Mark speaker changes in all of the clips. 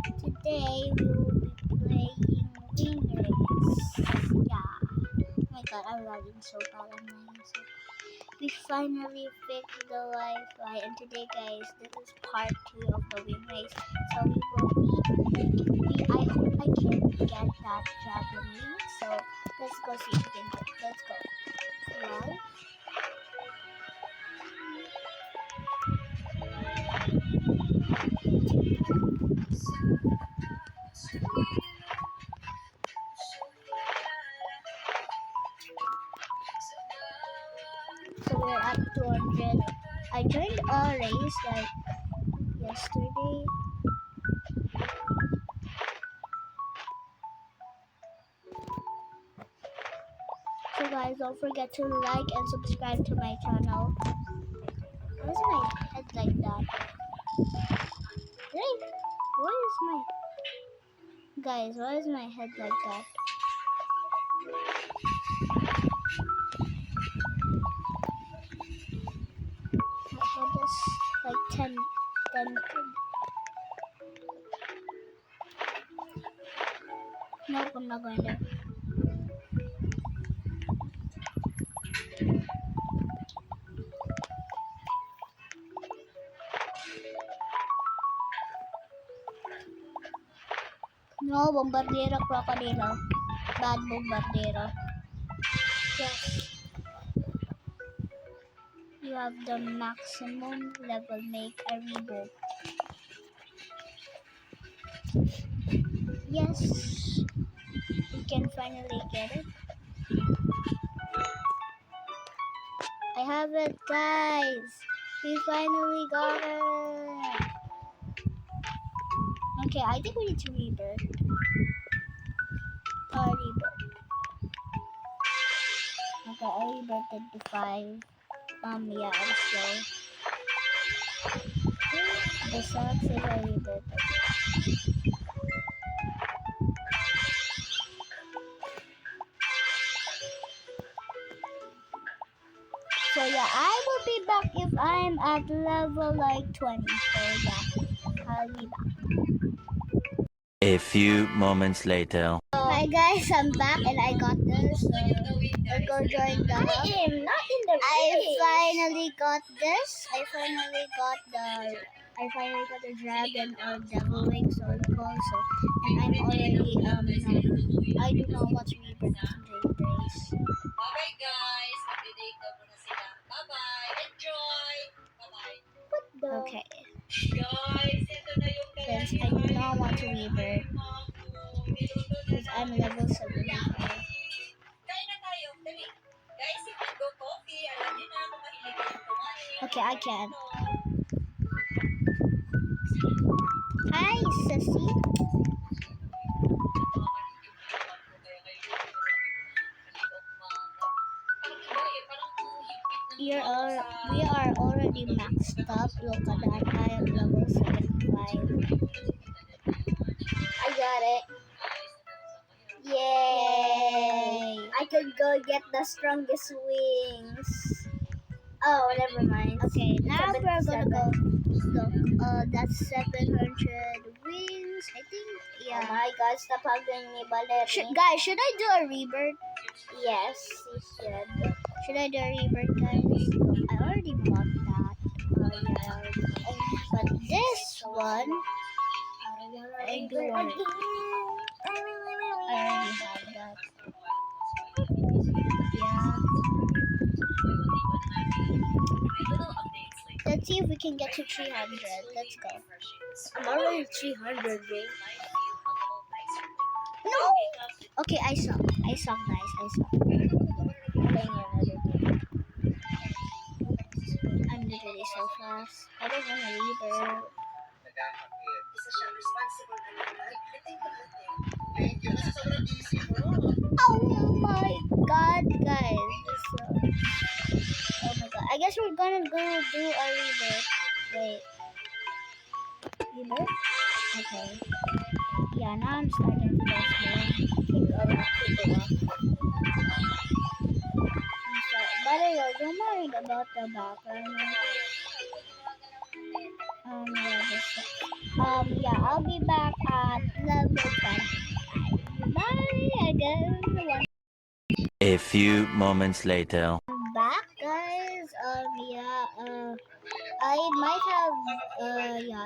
Speaker 1: Today we will be playing Wing Race. Yeah. Oh my god, I'm lagging so bad on my so we finally fixed the Wi-Fi, and today, guys, this is part 2 of the Wing Race. So I hope I can get that dragon wing. So let's go see if we can get. Let's go. Fly. So we're at 200. I joined a race like yesterday. So guys, don't forget to like and subscribe to my channel. Why is my head like that? Why is my head like that? How this like 10. Nope, I'm not going there. No, Bombardero Crocodilo. Bad Bombardero. Yes. You have the maximum level, make a reboot. Yes. We can finally get it. I have it, guys. We finally got it. Okay, I think we need to rebirth. Rebirth. Okay, I rebirthed to 5. Yeah, let's go. The sucks is I rebirthed. So yeah, I will be back if I'm at level like 20. So yeah, I'll be back.
Speaker 2: A few moments later.
Speaker 1: Hi guys, I'm back and I got this. So let's go join the hub.
Speaker 3: I am not in the
Speaker 1: I
Speaker 3: race.
Speaker 1: finally got this. I finally got the dragon or devil wing, so it's called. So and I'm already I do not want to rebirth this race.
Speaker 3: Bye-bye guys. Mag-delay ka muna sila. Bye-bye. Enjoy. Bye-bye.
Speaker 1: Okay.
Speaker 3: Guys, ito na yung
Speaker 1: Since I do not want to rebirth because I'm level 75.
Speaker 3: Kain na tayo. Dali. Guys, if you go coffee, alam niyo na kung mahilig kayong kumain.
Speaker 1: Okay, I can. Hi, Sissy. We are already maxed up. Look at that. I am level 75.
Speaker 3: I got it.
Speaker 1: Yay!
Speaker 3: I could go get the strongest wings. Oh, never mind.
Speaker 1: Okay, now we're gonna
Speaker 3: 77.
Speaker 1: go. Look, that's 700 wings. I think,
Speaker 3: Oh
Speaker 1: yeah.
Speaker 3: my God, stop hugging me, Ballerina.
Speaker 1: Guys, should I do a rebirth?
Speaker 3: Yes, you should.
Speaker 1: Should I do a rebirth, guys? Look, I already bought that. Yeah, I already bought it. But this one, I do want it. I already have that. Yeah. Let's see if we can get to 300. Let's go.
Speaker 3: I'm already 300, babe.
Speaker 1: No! Okay, I suck, guys. I suck.
Speaker 3: Playing another game.
Speaker 1: I'm literally so fast. I don't want to rebirth. Oh my god, guys. Oh my god. I guess we're gonna go do a rebirth. Wait. Rebirth? Okay. Yeah, now I'm starting to go slow. But anyway, don't worry about the background. Yeah, this Yeah, I'll be back at level 20. Bye again.
Speaker 2: A few moments later.
Speaker 1: Back, guys. Yeah. I might have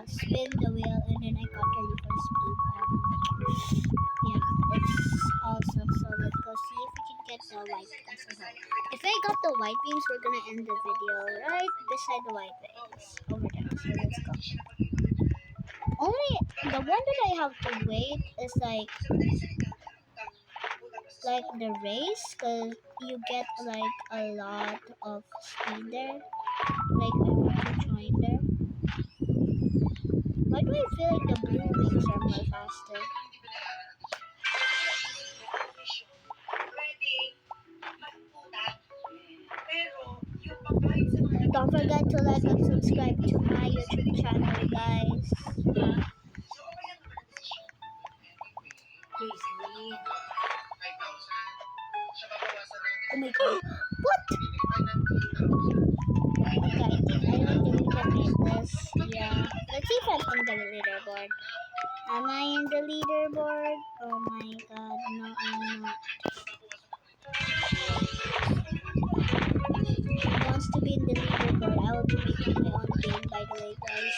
Speaker 1: spin the wheel and then I got ready for speed. Yeah, it's awesome. So let's go see if we can get the white beams. Okay. If I got the white beams, we're gonna end the video right beside the white beams over there. So let's go. Only the one that I have to wait is like the race, cause you get like a lot of speed there. Like I want to join there. Why do I feel like the blue wings are more faster? Don't forget to like and subscribe to my YouTube channel, guys. Oh my god. What? Okay, I think I don't think we can make this. Yeah. Let's see if I'm in the leaderboard. Am I in the leaderboard? Oh my god, no, I'm not. Who wants to be in the leaderboard? I will be making my own game, by the way, guys.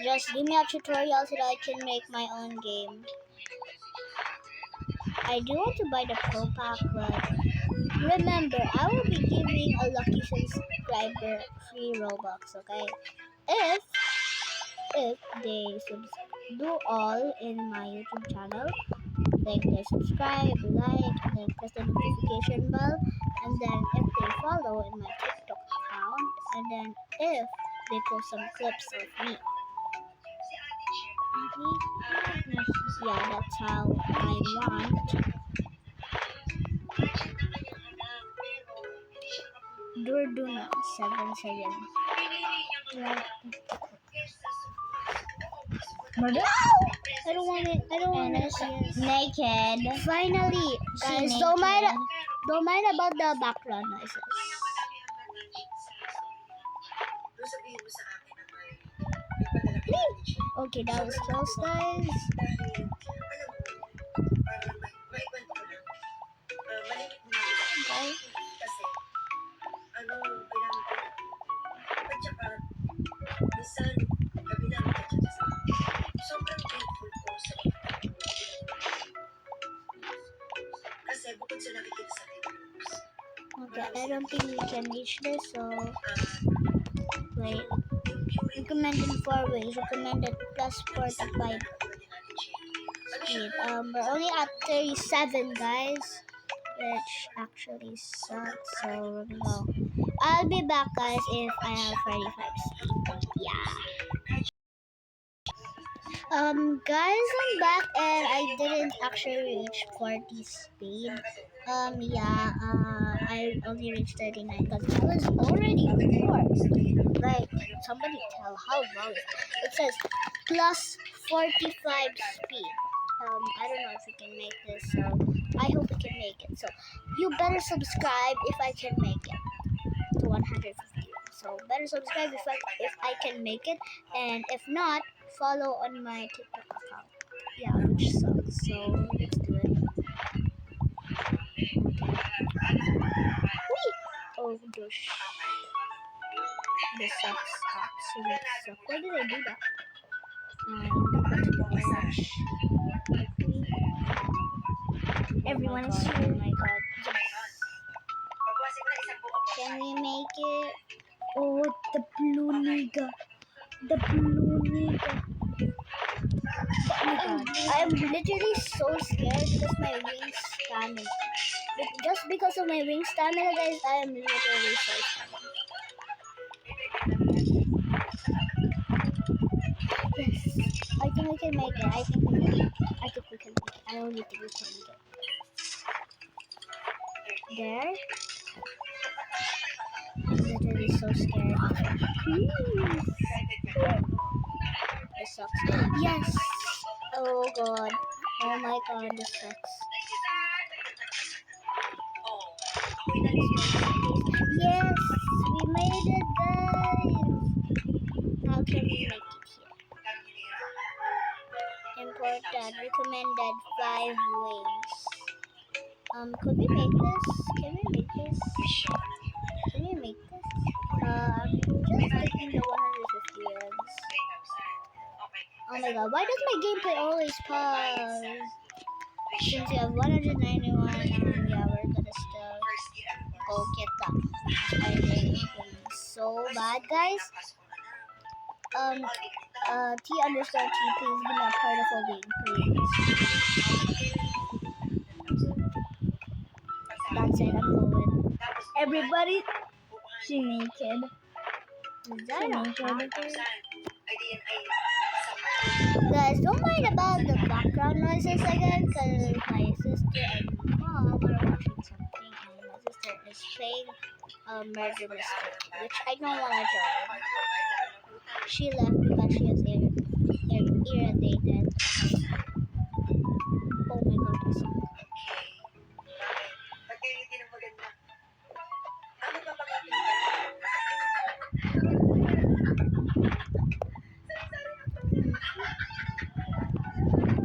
Speaker 1: Just give me a tutorial so that I can make my own game. I do want to buy the Pro Pack, but remember, I will be giving a lucky subscriber free Robux, okay? If they do all in my YouTube channel, like they subscribe, like, and then press the notification bell, and then if they follow in my TikTok account, and then if they post some clips of me. Yeah, that's how I want. Durduna 77. I don't want it. I don't want to see it. Naked. Finally, guys, don't mind about the background noises. Okay, that was close, guys. Okay. Okay, I don't think we can reach this, so wait. Recommended 4 ways. Recommended plus 45 speed. We're only at 37, guys, which actually sucks. So we're gonna go. I'll be back, guys, if I have 35 speed. Yeah. Guys, I'm back and I didn't actually reach 40 speed. I only reached 39 because I was already bored. Like, somebody tell how long it says plus 45 speed. I don't know if we can make this, so I hope we can make it. So, you better subscribe if I can make it to 150. So, better subscribe if I can make it, and if not, follow on my TikTok account. Yeah, which sucks. So let's do it. Whee! Oh gosh. This sucks. Absolutely sucks. Why did I do that? Everyone is here. Oh my god. Yes. Can we make it? Oh, the blue nigga. The blue nigga. I'm literally so scared because my wings stamina. Just because of my wing stamina, guys, I am literally so scared. Yes, I think we can make it. I think we can make it. I only think we can make it. There. I'm literally so scared. This sucks. Yes. Oh god. Oh my god, this sucks. Yes, we made it, guys. How can we make it here? important. Recommended 5 ways. Could we make this? Can we make this?
Speaker 3: Mission ang iyong anak.
Speaker 1: Can we make this? I'm just taking the 150 reds.
Speaker 3: 3,000. Okay.
Speaker 1: Oh my god, why does my gameplay always pause? Since we have 191, yeah, we're gonna still
Speaker 3: First year, ano ba?
Speaker 1: go get that. I think it's so bad, guys. T underscore T, please give me a part of a wing, please. That's it, I'm going. Everybody, she naked. Is that naked? Guys, don't mind about the background noises again, because my sister and mom are watching something, and my sister is playing Murder Mystery, which I don't want to join. She left because she is irritated. Oh my god, this is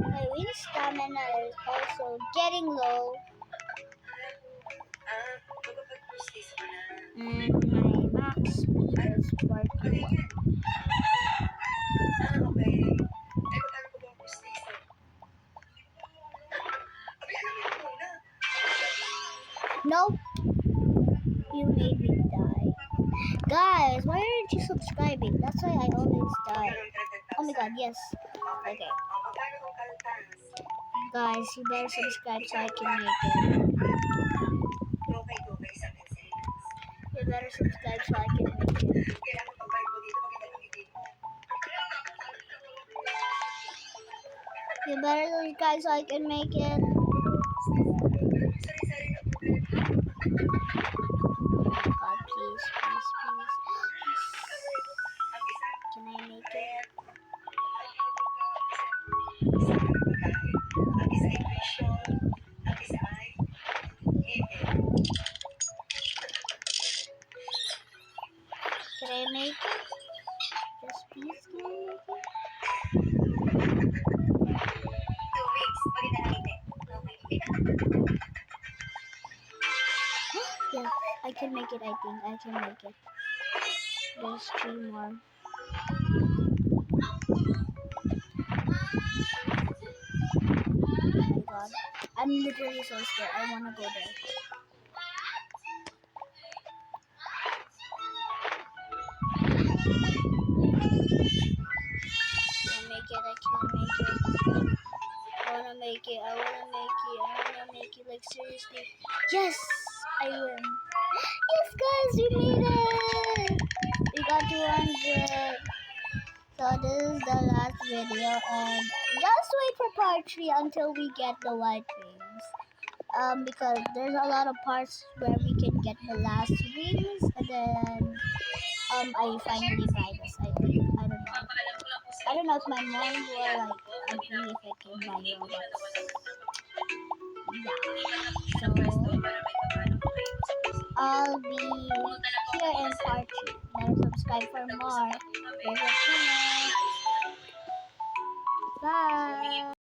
Speaker 1: my wind stamina is also getting low. And my max speed is 41. Nope. You made me die. Guys, why aren't you subscribing? That's why I always die. Oh my god, yes. Okay. Guys, you better subscribe so I can make it. You better subscribe so I can make it. You better subscribe so I can make it. God, please, please, please. Can I make it? Can I make it? Just please, can I make it? Yeah, I can make it, I think. I can make it. There's 3 more. Oh my god. I'm literally so scared. I wanna go there. I can make it. I wanna make it. I wanna make it. I wanna make it. Like, seriously. Yes! I win. Yes, guys, we made it! We got 200. So this is the last video, and just wait for part 3 until we get the white wings. Because there's a lot of parts where we can get the last wings, and then I finally buy this. I think, I don't know. I don't know if my mom will like agree if I can buy Robux. Yeah. So I'll be here in part 2. Better subscribe for more. Bye.